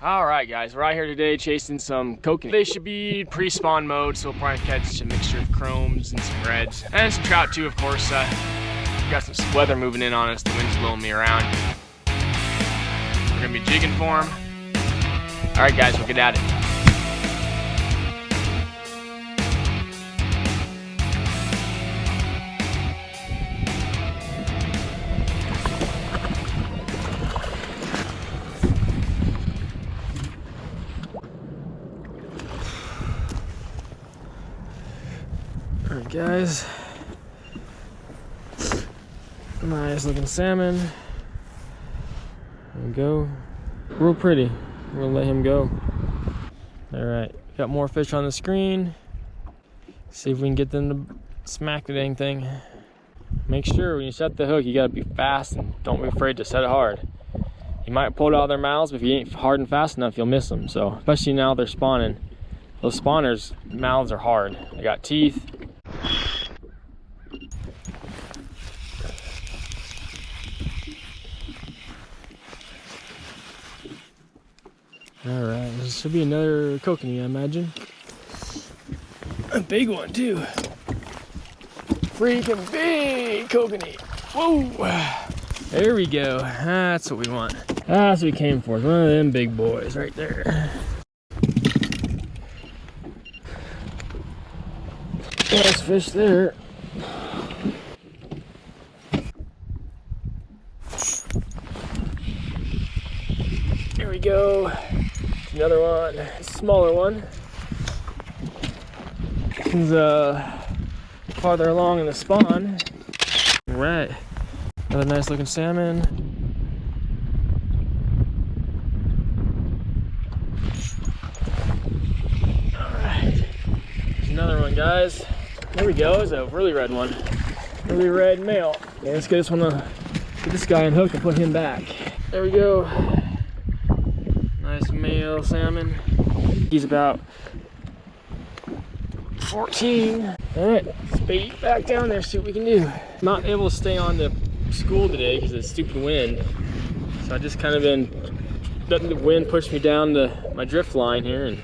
All right, guys, we're out here today chasing some kokanee. They should be pre-spawn mode, so we'll probably catch a mixture of chromes and some reds. And some trout too, of course. We got some weather moving in on us. The wind's blowing me around. We're gonna be jigging for them. All right, guys, we'll get at it. All right, guys, nice looking salmon. There we go. Real pretty. We're gonna let him go. All right, got more fish on the screen. See if we can get them to smack the dang thing. Make sure when you set the hook, you gotta be fast and don't be afraid to set it hard. You might pull it out of their mouths, but if you ain't hard and fast enough, you'll miss them. So, especially now they're spawning. Those spawners' mouths are hard. They got teeth. All right, this should be another kokanee, I imagine. A big one too. Freaking big kokanee. Whoa! There we go. That's what we want. That's what we came for. One of them big boys right there. Nice fish there. There we go. Another one, smaller one. This is farther along in the spawn. All right, another nice looking salmon. All right, there's another one, guys. There we go. It's a really red one, really red male. Yeah, let's get this one. Get this guy unhooked and put him back. There we go. Nice male salmon. He's about 14. All right, let's bait back down there, see what we can do. Not able to stay on the school today because of the stupid wind. So I just kind of been letting the wind push me down to my drift line here and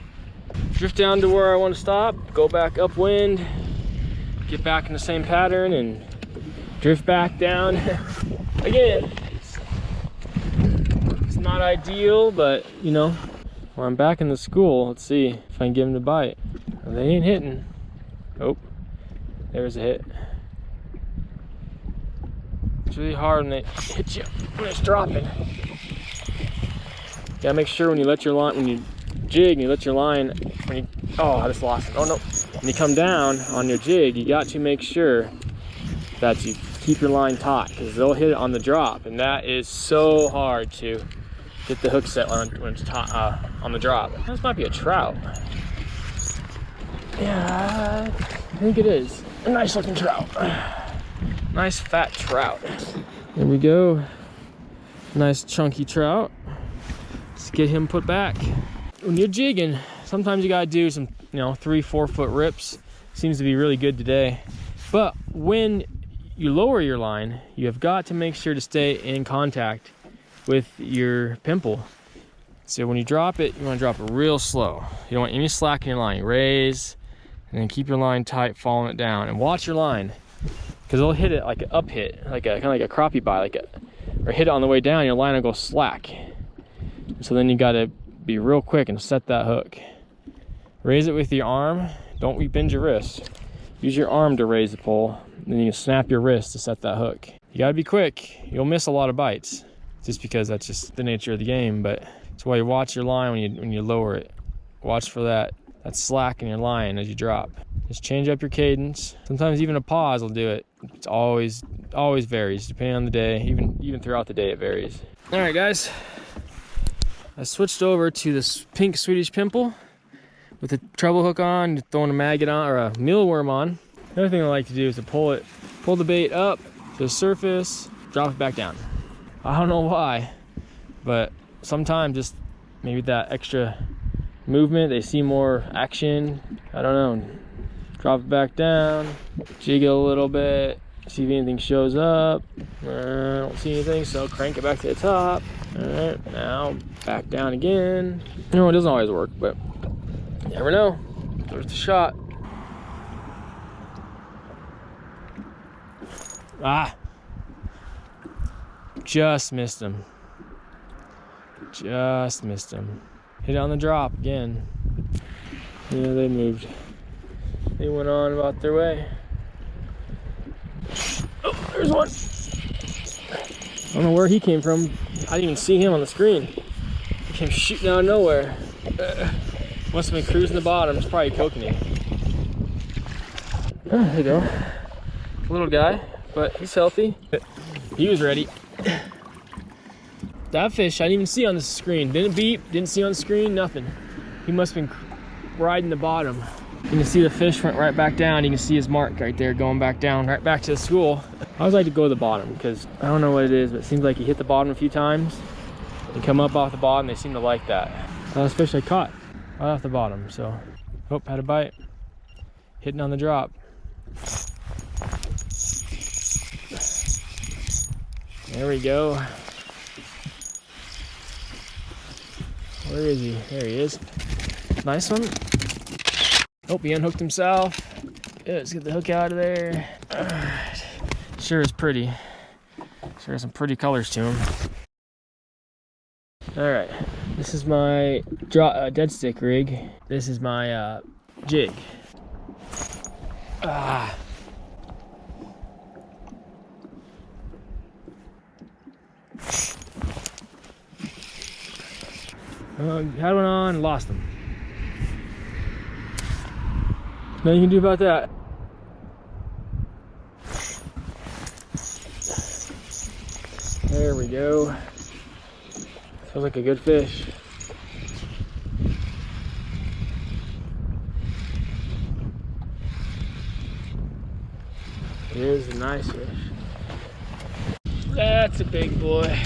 drift down to where I want to stop, go back upwind, get back in the same pattern and drift back down again. Not ideal, but you know, when I'm back in the school, let's see if I can get him to bite. Well, they ain't hitting. Oh, there's a hit. It's really hard when they hit you when it's dropping. You gotta make sure when you let your line, when you jig and you let your line, when you, oh, I just lost it. Oh no. When you come down on your jig, you got to make sure that you keep your line taut because they'll hit it on the drop, and that is so hard to get the hook set when it's on the drop. This might be a trout. Yeah, I think it is. A nice looking trout. Nice fat trout. There we go. Nice chunky trout. Let's get him put back. When you're jigging, sometimes you gotta do some, 3-4 foot rips. Seems to be really good today. But when you lower your line, you have got to make sure to stay in contact with your pimple. So when you drop it, you want to drop it real slow. You don't want any slack in your line. You raise and then keep your line tight, following it down, and watch your line because it'll hit it like an up hit, like a kind of like a crappie bite, or hit it on the way down. Your line will go slack. So then you got to be real quick and set that hook. Raise it with your arm. Don't bend your wrist. Use your arm to raise the pole. Then you can snap your wrist to set that hook. You got to be quick. You'll miss a lot of bites, just because that's just the nature of the game. But that's why you watch your line when you lower it. Watch for that slack in your line as you drop. Just change up your cadence. Sometimes even a pause will do it. It's always varies depending on the day. Even throughout the day it varies. All right, guys. I switched over to this pink Swedish pimple with the treble hook on, throwing a maggot on or a mealworm on. Another thing I like to do is to pull the bait up to the surface, drop it back down. I don't know why, but sometimes just maybe that extra movement, they see more action. I don't know. Drop it back down, jig it a little bit, see if anything shows up. I don't see anything, so crank it back to the top. All right, now back down again. No, it doesn't always work, but you never know. There's the shot. Ah, just missed him. Just missed him. Hit it on the drop again. Yeah, they moved. They went on about their way. Oh, there's one. I don't know where he came from. I didn't even see him on the screen. He came shooting out of nowhere. Must have been cruising the bottom. It's probably Kokanee. Oh, there you go. Little guy, but he's healthy. He was ready. That fish I didn't even see on the screen. Didn't beep, didn't see on the screen, nothing. He must have been riding the bottom. You can see the fish went right back down. You can see his mark right there going back down, right back to the school. I always like to go to the bottom because I don't know what it is, but it seems like he hit the bottom a few times and come up off the bottom. They seem to like that. Last fish I caught right off the bottom. So, oh, had a bite. Hitting on the drop. There we go. Where is he? There he is. Nice one. Oh, he unhooked himself. Yeah, let's get the hook out of there. All right. Sure is pretty. Sure has some pretty colors to him. All right, this is my dead stick rig. This is my jig. Ah. Had one on, lost him. Nothing you can do about that. There we go. Feels like a good fish. Here's a nice fish. That's a big boy.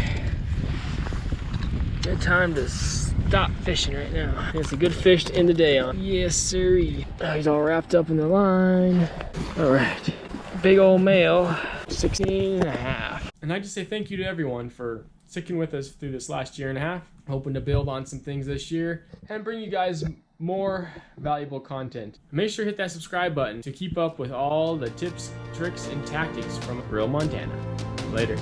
Good time to stop fishing right now. It's a good fish to end the day on. Yes, sirree. Oh, he's all wrapped up in the line. All right, big old male, 16 and a half. And I just say thank you to everyone for sticking with us through this last year and a half. Hoping to build on some things this year and bring you guys more valuable content. Make sure to hit that subscribe button to keep up with all the tips, tricks, and tactics from real Montana. Later.